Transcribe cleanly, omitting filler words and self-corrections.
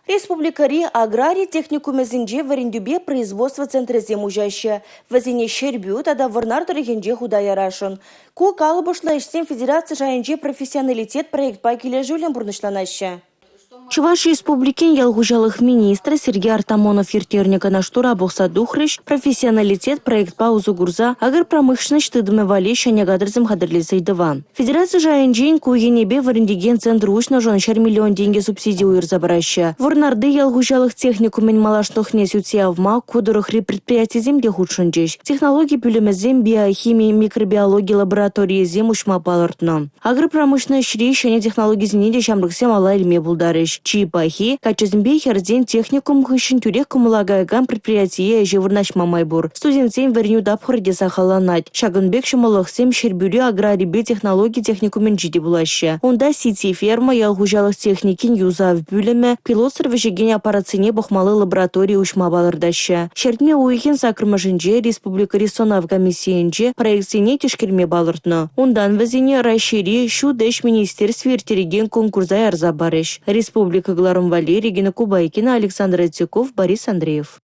Республикари аграрий техникумезинже варендюбе производство центрезе мужаще. Вазине шербю тада варнар турегенже худаярашын. Ку калыбышла ишсен федерация жайынже профессионалитет проект пакеле жюлен бурнышланаще. Чуваш республикен ялгужалых министра Сергей Артамонов ертерника наштура бухса духрыш профессионалитет проект паузу гурза агр промышленность тыдымы вали шанягадырзым хадырлизайдыва. Федерация жайынжин куенебе варендиген центр ушна жоншар миллион деньги субсидий уйр забраща. Варнарды ялгужалых техникумен малаштох несютиявма кудырых предприятий земде худшынжеш. Технологии пюлемезем биохимии микробиологии лаборатории зем ушма палыртно. Агр промышленность шри шане технологии зенеде шамрыксем ала илме булдарыш. Чипахи, качезмбе херден техникум хышын тюрек кумулагайган предприятие живырнаш мамайбур. Студентсем верню дапхырде сахаланать. Шагынбек шамалахсем шербюре аграрибе технологии техникумен жиди булаще. Онда сити ферма ялгужалых техникин юза в бюлеме пилот сервежеген аппарацине бухмалы лаборатории ушма балырдаще. Шертме уйхен сакрмажынже республика рисона в комиссиенже проектсене тишкерме балыртно. Ондан вазине расшири шу дэш министерстве ертереген конкурзай арзабарыш. Республика Гларум Валерий, Регина Кубайкина, Александр Ицюков, Борис Андреев.